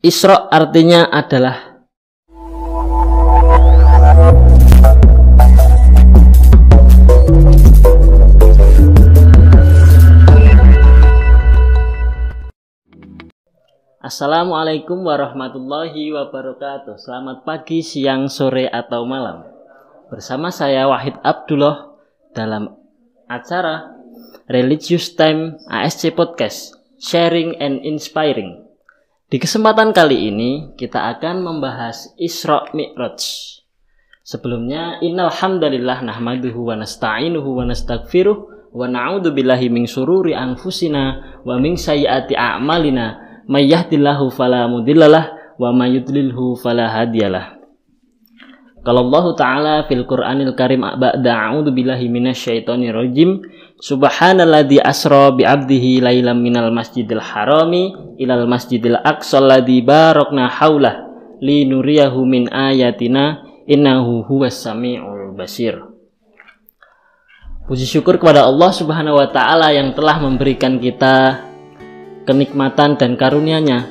Isra artinya adalah Assalamualaikum warahmatullahi wabarakatuh. Selamat pagi, siang, sore, atau malam. Bersama saya Wahid Abdullah dalam acara Religious Time ASC Podcast, Sharing and Inspiring. Di kesempatan kali ini kita akan membahas Isra Mi'raj. Sebelumnya, innal hamdalillah nahmaduhu wa nasta'inuhu wa nastaghfiruh wa na'udzu billahi min syururi anfusina wa min sayyiati a'malina. May yahdihillahu fala mudhillalah wa may yudlilhu fala hadiyalah. Qala Allah Ta'ala fil Qur'anil Karim ba'da a'udzu billahi minasyaitonir rajim. Subhanalladzi asra bi 'abdihi lailam minal masjidil harami ilal masjidil aqsal ladzi barakna haulah linuriyahu min ayatina innahu huwas samiul basir. Puji syukur kepada Allah Subhanahu wa taala yang telah memberikan kita kenikmatan dan karunia-Nya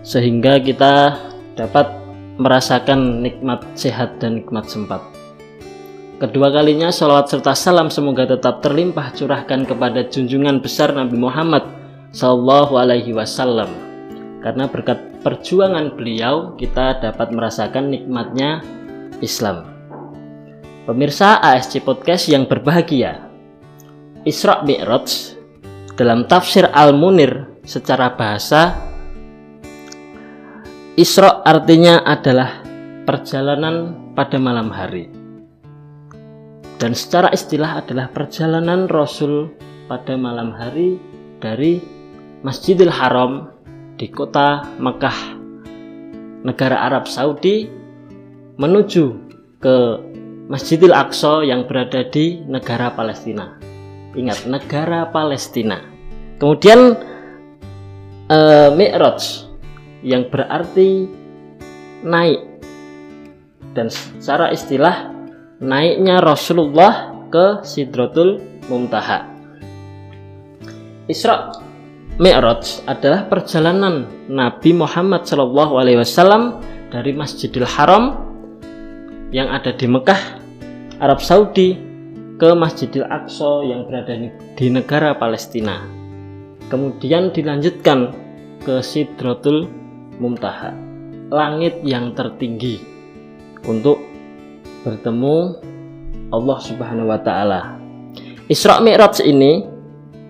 sehingga kita dapat merasakan nikmat sehat dan nikmat sempat. Kedua kalinya salawat serta salam semoga tetap terlimpah curahkan kepada junjungan besar Nabi Muhammad sallallahu alaihi wasallam. Karena berkat perjuangan beliau kita dapat merasakan nikmatnya Islam. Pemirsa ASC Podcast yang berbahagia, Isra Mi'raj dalam tafsir Al-Munir secara bahasa, Isra artinya adalah perjalanan pada malam hari. Dan secara istilah adalah perjalanan Rasul pada malam hari dari Masjidil Haram di kota Mekah, negara Arab Saudi, menuju ke Masjidil Aqsa yang berada di negara Palestina. Ingat, negara Palestina. Kemudian Mi'raj yang berarti naik, dan secara istilah naiknya Rasulullah ke Sidratul Muntaha. Isra Mi'raj adalah perjalanan Nabi Muhammad SAW dari Masjidil Haram yang ada di Mekah, Arab Saudi, ke Masjidil Aqsa yang berada di negara Palestina. Kemudian dilanjutkan ke Sidratul Muntaha, langit yang tertinggi, untuk bertemu Allah Subhanahu wa taala. Isra Mi'raj ini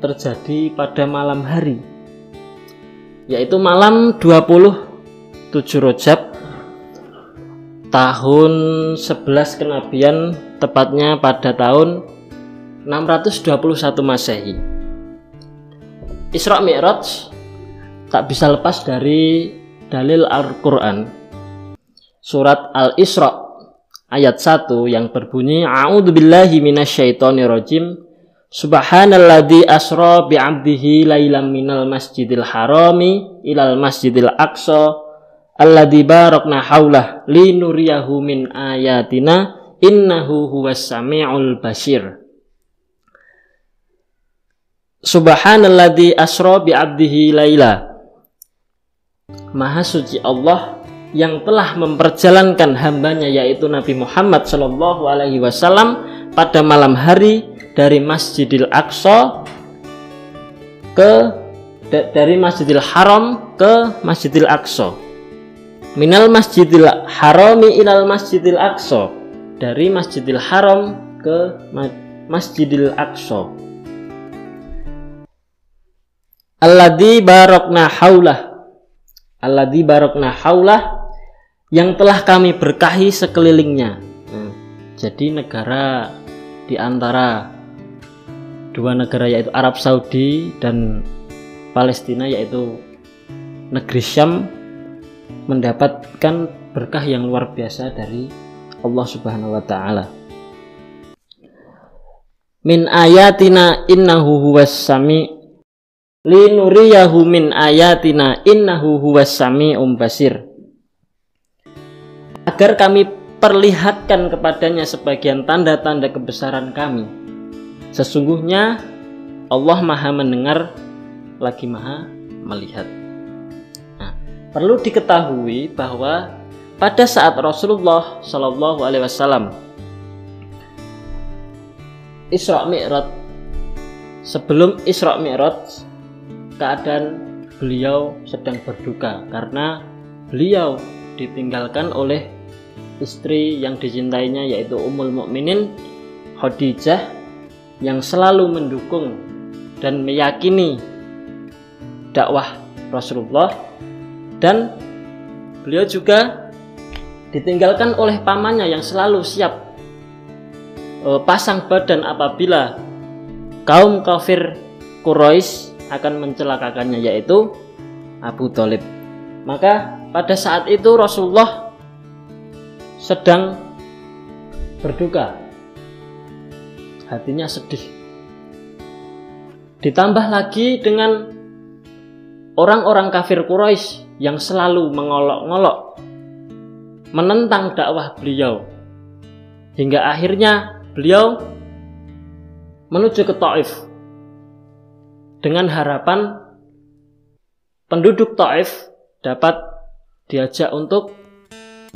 terjadi pada malam hari, yaitu malam 27 Rajab tahun 11 Kenabian, tepatnya pada tahun 621 Masehi. Isra Mi'raj tak bisa lepas dari dalil Al-Quran. Surat Al-Isra ayat 1 yang berbunyi, A'udzu billahi minasyaitonir rajim. Subhanalladzi asra bi 'abdihi lailam minal masjidil harami ilal masjidil aqsa alladzi barakna haulah linuriyahu min ayatina innahu huwas samiul basir. Subhanalladzi asra bi 'abdihi laila. Maha suci Allah yang telah memperjalankan hambanya, yaitu Nabi Muhammad SAW, pada malam hari dari Masjidil Aqsa dari Masjidil Haram ke Masjidil Aqsa. Minal Masjidil Harami ilal Masjidil Aqsa, dari Masjidil Haram ke Masjidil Aqsa. Alladzi barakna haulah, yang telah kami berkahi sekelilingnya. Jadi negara di antara dua negara, yaitu Arab Saudi dan Palestina, yaitu negeri Syam, mendapatkan berkah yang luar biasa dari Allah Subhanahu wa taala. Min ayatina innahu huwas sami linuriyahu min ayatina innahu huwas sami'um basir. Agar kami perlihatkan kepadanya sebagian tanda-tanda kebesaran kami. Sesungguhnya Allah Maha mendengar lagi Maha melihat. Nah, Perlu diketahui bahwa pada saat Rasulullah Shallallahu Alaihi Wasallam Isra Mi'raj, sebelum Isra Mi'raj, keadaan beliau sedang berduka karena beliau ditinggalkan oleh istri yang dicintainya, yaitu Ummul Mukminin Khadijah, yang selalu mendukung dan meyakini dakwah Rasulullah, dan beliau juga ditinggalkan oleh pamannya yang selalu siap pasang badan apabila kaum kafir Quraisy akan mencelakakannya, yaitu Abu Thalib. Maka pada saat itu Rasulullah sedang berduka, hatinya sedih. Ditambah lagi dengan orang-orang kafir Quraisy yang selalu mengolok-ngolok, menentang dakwah beliau, hingga akhirnya beliau menuju ke Taif dengan harapan penduduk Taif dapat diajak untuk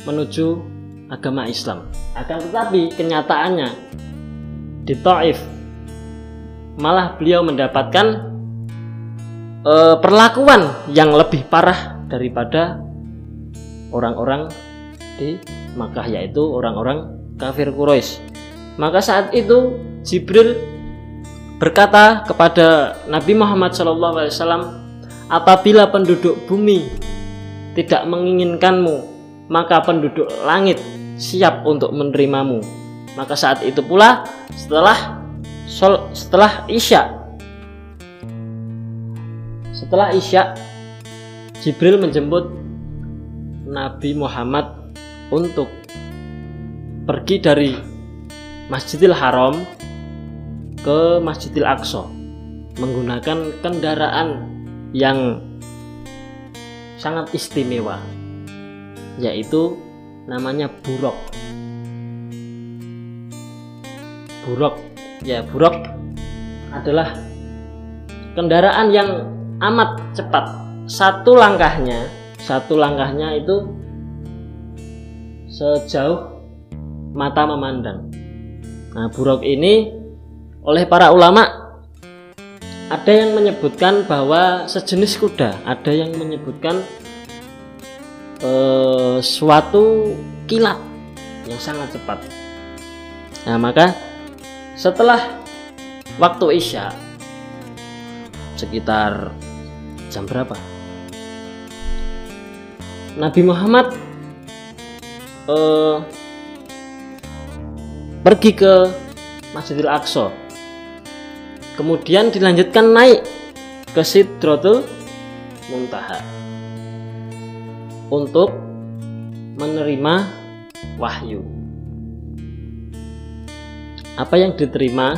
menuju agama Islam. Akan tetapi kenyataannya di Taif malah beliau mendapatkan perlakuan yang lebih parah daripada orang-orang di Makkah, yaitu orang-orang kafir Quraisy. Maka saat itu Jibril berkata kepada Nabi Muhammad SAW, apabila penduduk bumi tidak menginginkanmu, maka penduduk langit siap untuk menerimamu. Maka saat itu pula setelah Isya Jibril menjemput Nabi Muhammad untuk pergi dari Masjidil Haram ke Masjidil Aqsa menggunakan kendaraan yang sangat istimewa, yaitu namanya buraq. Buraq adalah kendaraan yang amat cepat. Satu langkahnya itu sejauh mata memandang. Nah, buraq ini oleh para ulama ada yang menyebutkan bahwa sejenis kuda, ada yang menyebutkan suatu kilat yang sangat cepat. Nah, maka setelah waktu Isya sekitar jam berapa, Nabi Muhammad pergi ke Masjidil Aqsa, kemudian dilanjutkan naik ke Sidratul Muntaha untuk menerima wahyu. Apa yang diterima,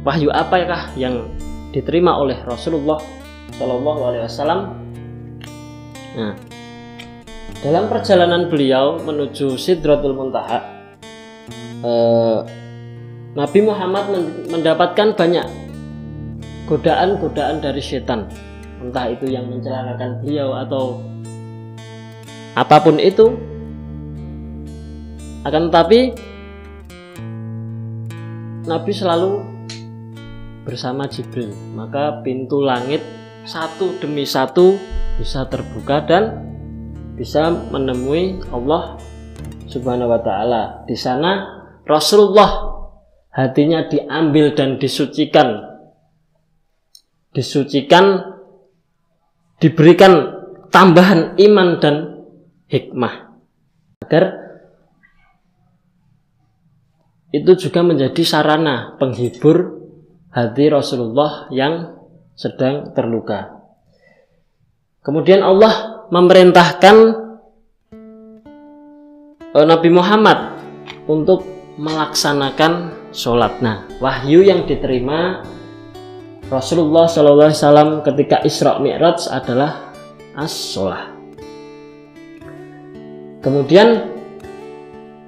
wahyu apakah yang diterima oleh Rasulullah Shallallahu Alaihi Wasallam? Nah, dalam perjalanan beliau menuju Sidratul Muntaha, Nabi Muhammad mendapatkan banyak godaan-godaan dari setan, entah itu yang mencelakakan beliau atau apapun itu. Akan tetapi Nabi selalu bersama Jibril, maka pintu langit satu demi satu bisa terbuka dan bisa menemui Allah Subhanahu wa Ta'ala. Di sana Rasulullah hatinya diambil dan disucikan, diberikan tambahan iman dan hikmah, agar itu juga menjadi sarana penghibur hati Rasulullah yang sedang terluka. Kemudian Allah memerintahkan Nabi Muhammad untuk melaksanakan sholat. Nah, wahyu yang diterima Rasulullah SAW ketika Isra Mi'raj adalah as-sholah. Kemudian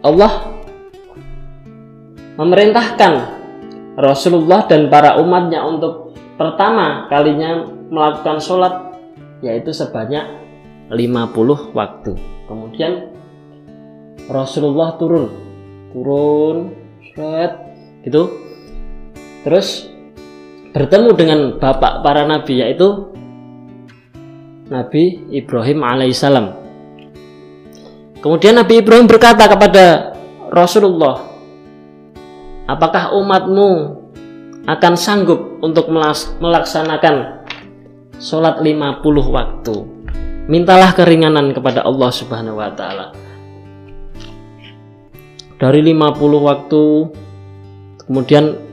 Allah memerintahkan Rasulullah dan para umatnya untuk pertama kalinya melakukan sholat, yaitu sebanyak 50 waktu. Kemudian Rasulullah turun gitu, terus bertemu dengan bapak para nabi, yaitu Nabi Ibrahim alaihissalam. Kemudian Nabi Ibrahim berkata kepada Rasulullah, apakah umatmu akan sanggup untuk melaksanakan sholat 50 waktu? Mintalah keringanan kepada Allah Subhanahu wa ta'ala. Dari 50 waktu, kemudian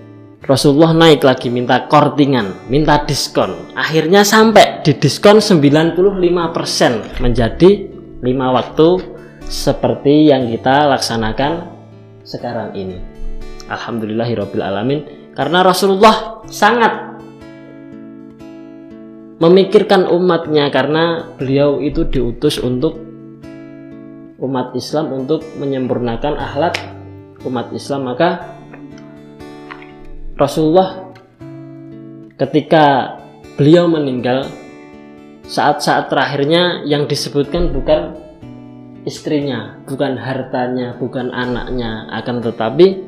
Rasulullah naik lagi minta kortingan, minta diskon. Akhirnya sampai di diskon 95% menjadi 5 waktu seperti yang kita laksanakan sekarang ini. Alhamdulillahirabbil alamin. Karena Rasulullah sangat memikirkan umatnya, karena beliau itu diutus untuk umat Islam, untuk menyempurnakan akhlak umat Islam. Maka Rasulullah ketika beliau meninggal, saat-saat terakhirnya yang disebutkan bukan istrinya, bukan hartanya, bukan anaknya, akan tetapi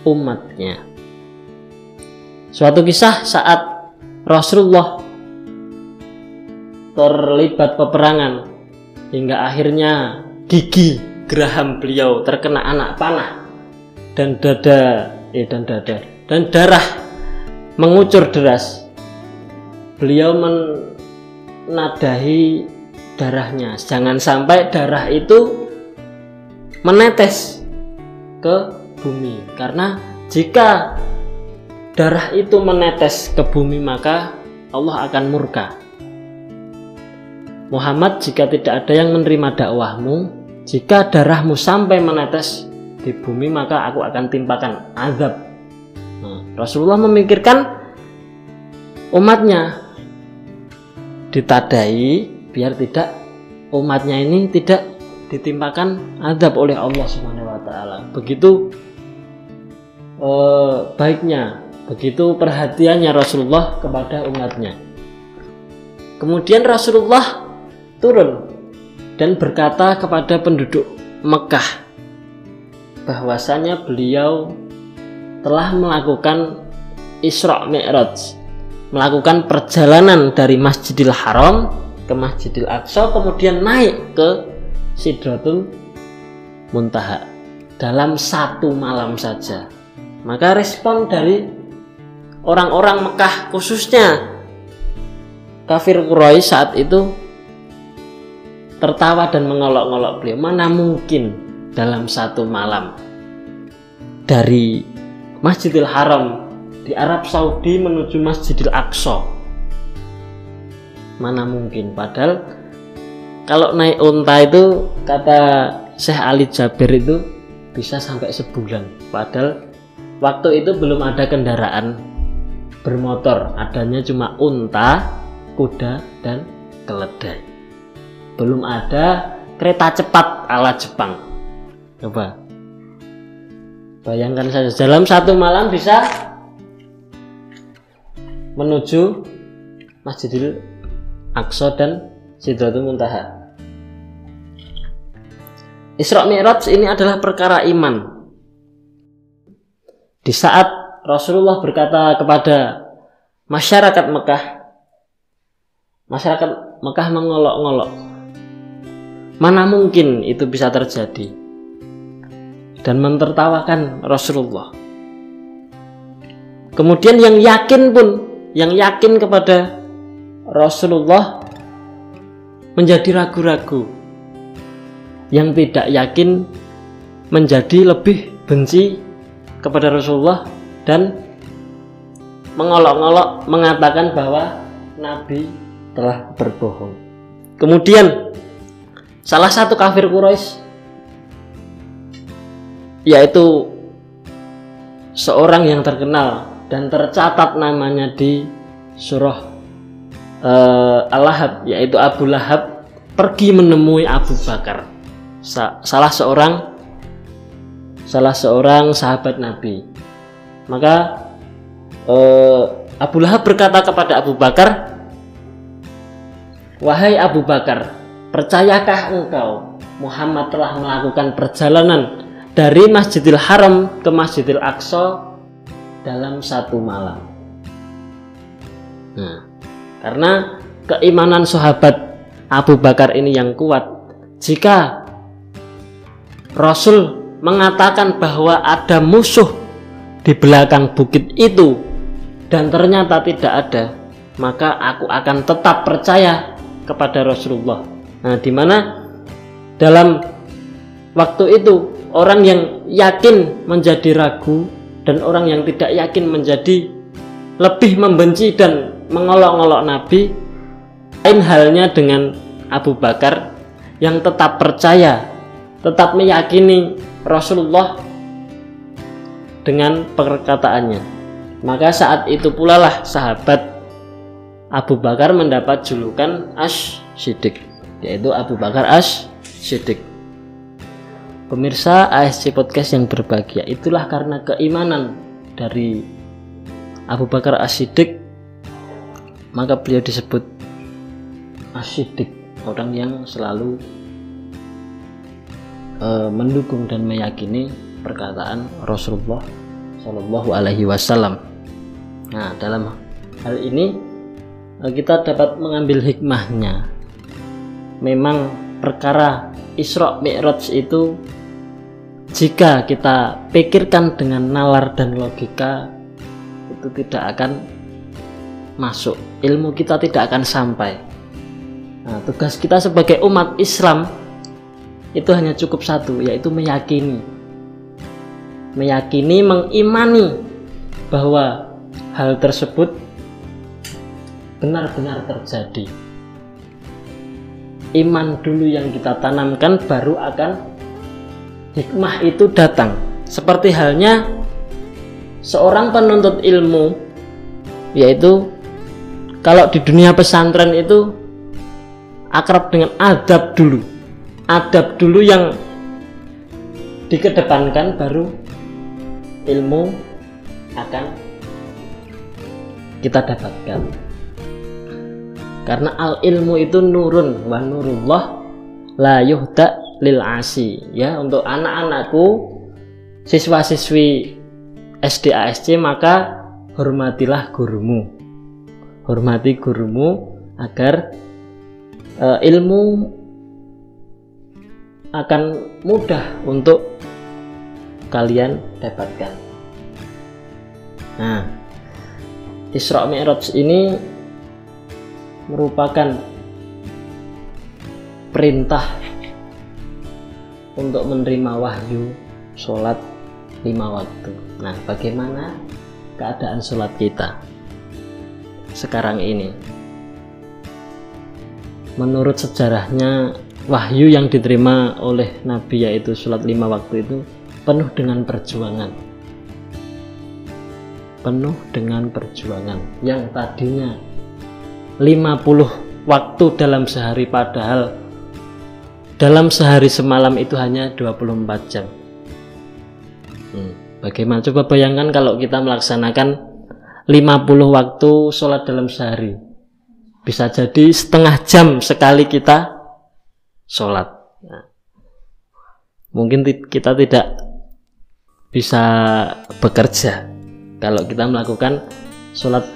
umatnya. Suatu kisah saat Rasulullah terlibat peperangan hingga akhirnya gigi geraham beliau terkena anak panah dan darah mengucur deras. Beliau menadahi darahnya, jangan sampai darah itu menetes ke bumi, karena jika darah itu menetes ke bumi maka Allah akan murka. Muhammad, jika tidak ada yang menerima dakwahmu, jika darahmu sampai menetes di bumi maka aku akan timpakan azab. Rasulullah memikirkan umatnya, ditadai biar tidak umatnya ini tidak ditimpakan azab oleh Allah Subhanahu wa ta'ala. Begitu baiknya, begitu perhatiannya Rasulullah kepada umatnya. Kemudian Rasulullah turun dan berkata kepada penduduk Mekah bahwasanya beliau telah melakukan Isra Mi'raj, melakukan perjalanan dari Masjidil Haram ke Masjidil Aqsa, kemudian naik ke Sidratul Muntaha dalam 1 malam saja. Maka respon dari orang-orang Mekah, khususnya kafir Quraisy saat itu, tertawa dan mengolok-olok beliau. Mana mungkin dalam 1 malam dari Masjidil Haram di Arab Saudi menuju Masjidil Aqsa, mana mungkin. Padahal kalau naik unta itu, kata Syekh Ali Jabir, itu bisa sampai sebulan. Padahal waktu itu belum ada kendaraan bermotor, adanya cuma unta, kuda, dan keledai. Belum ada kereta cepat ala Jepang. Coba bayangkan saja, dalam 1 malam bisa menuju Masjidil Aqsa dan Sidratul Muntaha. Isra Mi'raj ini adalah perkara iman. Di saat Rasulullah berkata kepada masyarakat Mekah mengolok-ngolok, mana mungkin itu bisa terjadi, dan mentertawakan Rasulullah. Kemudian yang yakin kepada Rasulullah menjadi ragu-ragu, yang tidak yakin menjadi lebih benci kepada Rasulullah dan mengolok-ngolok mengatakan bahwa Nabi telah berbohong. Kemudian salah satu kafir Quraisy, yaitu seorang yang terkenal dan tercatat namanya di surah Al-Lahab, yaitu Abu Lahab, pergi menemui Abu Bakar, salah seorang sahabat Nabi. Maka Abu Lahab berkata kepada Abu Bakar, "Wahai Abu Bakar, percayakah engkau Muhammad telah melakukan perjalanan dari Masjidil Haram ke Masjidil Aqsa dalam 1 malam?" Nah, karena keimanan sahabat Abu Bakar ini yang kuat, jika Rasul mengatakan bahwa ada musuh di belakang bukit itu dan ternyata tidak ada, maka aku akan tetap percaya kepada Rasulullah. Nah, dimana dalam waktu itu orang yang yakin menjadi ragu dan orang yang tidak yakin menjadi lebih membenci dan mengolok-olok Nabi. Lain halnya dengan Abu Bakar yang tetap percaya, tetap meyakini Rasulullah dengan perkataannya. Maka saat itu pula lah sahabat Abu Bakar mendapat julukan Asy-Siddiq, yaitu Abu Bakar Asy-Siddiq. Pemirsa ASC Podcast yang berbahagia, itulah karena keimanan dari Abu Bakar Asy-Siddiq maka beliau disebut Asy-Siddiq, orang yang selalu mendukung dan meyakini perkataan Rasulullah Shallallahu Alaihi Wasallam. Nah, dalam hal ini kita dapat mengambil hikmahnya. Memang perkara Isra Mi'raj itu jika kita pikirkan dengan nalar dan logika itu tidak akan masuk, ilmu kita tidak akan sampai. Nah, tugas kita sebagai umat Islam itu hanya cukup satu, yaitu meyakini, mengimani bahwa hal tersebut benar-benar terjadi. Iman dulu yang kita tanamkan, baru akan hikmah itu datang. Seperti halnya seorang penuntut ilmu, yaitu kalau di dunia pesantren itu akrab dengan adab dulu yang dikedepankan, baru ilmu akan kita dapatkan. Karena al ilmu itu nurun wa nurullah la yuhda lil asi. Ya, untuk anak-anakku, siswa-siswi SD ASC, maka hormatilah gurumu. Hormati gurumu agar ilmu akan mudah untuk kalian dapatkan. Nah, Isra Mi'raj ini merupakan perintah untuk menerima wahyu sholat 5 waktu. Nah, bagaimana keadaan sholat kita sekarang ini? Menurut sejarahnya, wahyu yang diterima oleh Nabi, yaitu sholat 5 waktu itu penuh dengan perjuangan. Penuh dengan perjuangan. Yang tadinya 50 waktu dalam sehari, padahal dalam sehari semalam itu hanya 24 jam. Bagaimana? Coba bayangkan kalau kita melaksanakan 50 waktu sholat dalam sehari. Bisa jadi setengah jam sekali kita sholat. Nah, mungkin kita tidak bisa bekerja kalau kita melakukan sholat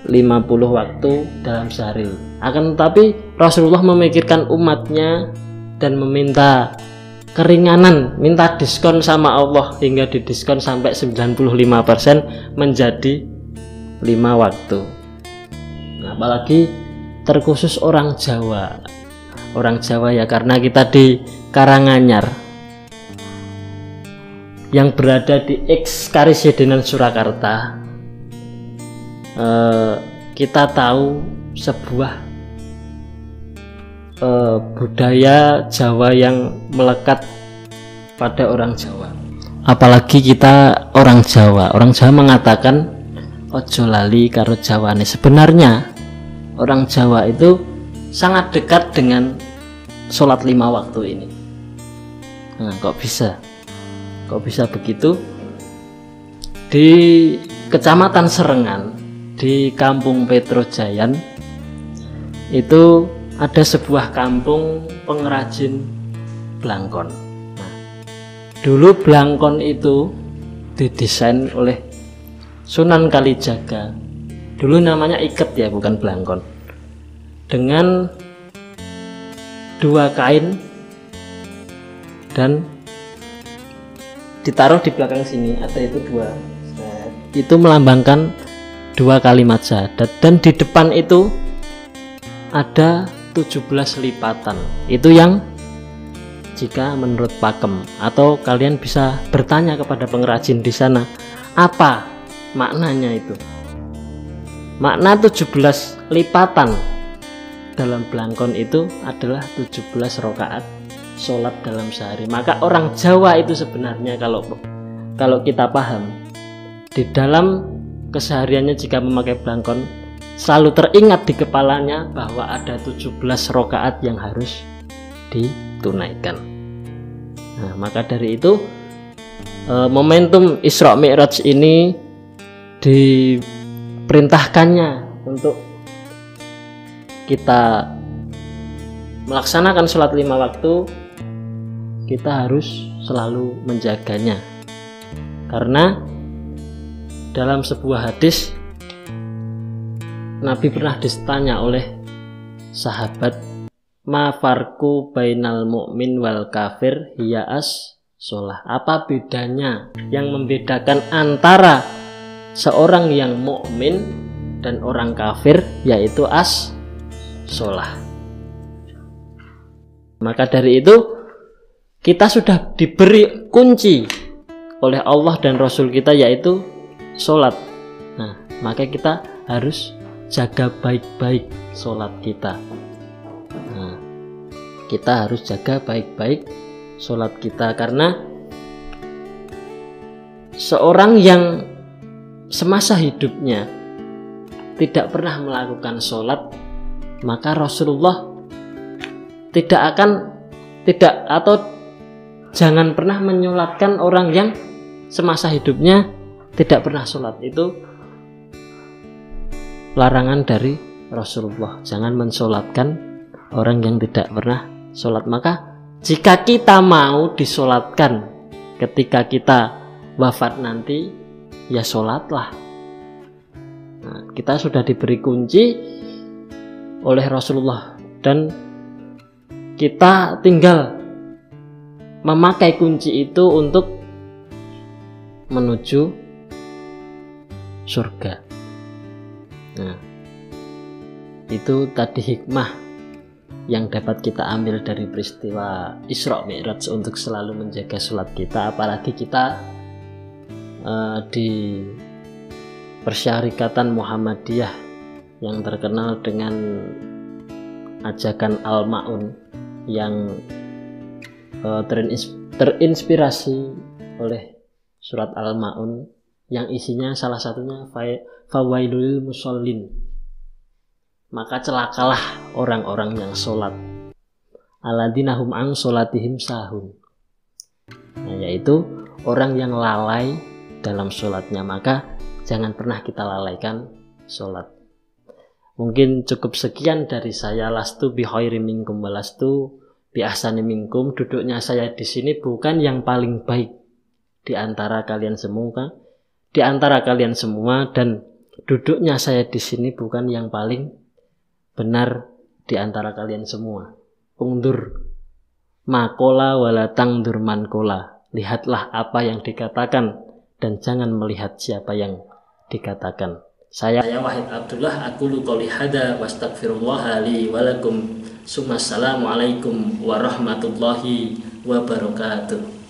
50 waktu dalam sehari. Akan tetapi Rasulullah memikirkan umatnya dan meminta keringanan, minta diskon sama Allah hingga didiskon sampai 95% menjadi 5 waktu. Nah, apalagi terkhusus orang Jawa. Orang Jawa ya, karena kita di Karanganyar yang berada di X Karesidenan Surakarta. Kita tahu sebuah budaya Jawa yang melekat pada orang Jawa. Apalagi kita orang Jawa mengatakan ojo lali karo Jawane. Sebenarnya orang Jawa itu sangat dekat dengan sholat 5 waktu ini. Nah, kok bisa begitu? Di Kecamatan Serengan, di Kampung Petrojayan, itu ada sebuah kampung pengrajin blangkon. Nah, dulu blangkon itu didesain oleh Sunan Kalijaga. Dulu namanya iket ya, bukan blangkon. Dengan 2 kain dan ditaruh di belakang sini, ada itu 2. Itu melambangkan 2 kalimat syahadat, dan di depan itu ada 17 lipatan. Itu yang jika menurut pakem, atau kalian bisa bertanya kepada pengrajin di sana, apa maknanya itu? Makna 17 lipatan dalam blangkon itu adalah 17 rakaat sholat dalam sehari. Maka orang Jawa itu sebenarnya kalau kita paham, di dalam kesehariannya jika memakai blangkon selalu teringat di kepalanya bahwa ada 17 rakaat yang harus ditunaikan. Nah, maka dari itu momentum Isra Mi'raj ini diperintahkannya untuk kita melaksanakan sholat 5 waktu. Kita harus selalu menjaganya, karena dalam sebuah hadis Nabi pernah ditanya oleh sahabat, ma farku bainal mu'min wal kafir hiya as sholah. Apa bedanya yang membedakan antara seorang yang mukmin dan orang kafir? Yaitu as sholah. Maka dari itu kita sudah diberi kunci oleh Allah dan Rasul kita, yaitu sholat. Nah, maka kita harus jaga baik-baik sholat kita. Nah, kita harus jaga baik-baik sholat kita, karena seorang yang semasa hidupnya tidak pernah melakukan sholat, maka Rasulullah jangan pernah menyolatkan orang yang semasa hidupnya tidak pernah sholat. Itu larangan dari Rasulullah, jangan mensolatkan orang yang tidak pernah sholat. Maka jika kita mau disolatkan ketika kita wafat nanti, ya sholatlah. Nah, kita sudah diberi kunci oleh Rasulullah, dan kita tinggal memakai kunci itu untuk menuju surga. Nah, itu tadi hikmah yang dapat kita ambil dari peristiwa Isra Mi'raj untuk selalu menjaga sholat kita. Apalagi kita di Persyarikatan Muhammadiyah yang terkenal dengan ajakan Al-Ma'un, yang terinspirasi oleh surat Al-Ma'un, yang isinya salah satunya fawailul musallin, maka celakalah orang-orang yang sholat, alladzina hum an sholatihim sahun. Nah, yaitu orang yang lalai dalam sholatnya. Maka jangan pernah kita lalaikan sholat. Mungkin cukup sekian dari saya. Lastu bi khairin minkum walastu bi ahsani minkum. Duduknya saya di sini bukan yang paling baik di antara kalian semua, dan duduknya saya di sini bukan yang paling benar di antara kalian semua. Ungdur makola wala tangdur mankola. Lihatlah apa yang dikatakan dan jangan melihat siapa yang dikatakan. Saya Wahid Abdullah, aqulu qouli hadza wa astaghfirullah li wa lakum. Assalamualaikum warahmatullahi wabarakatuh.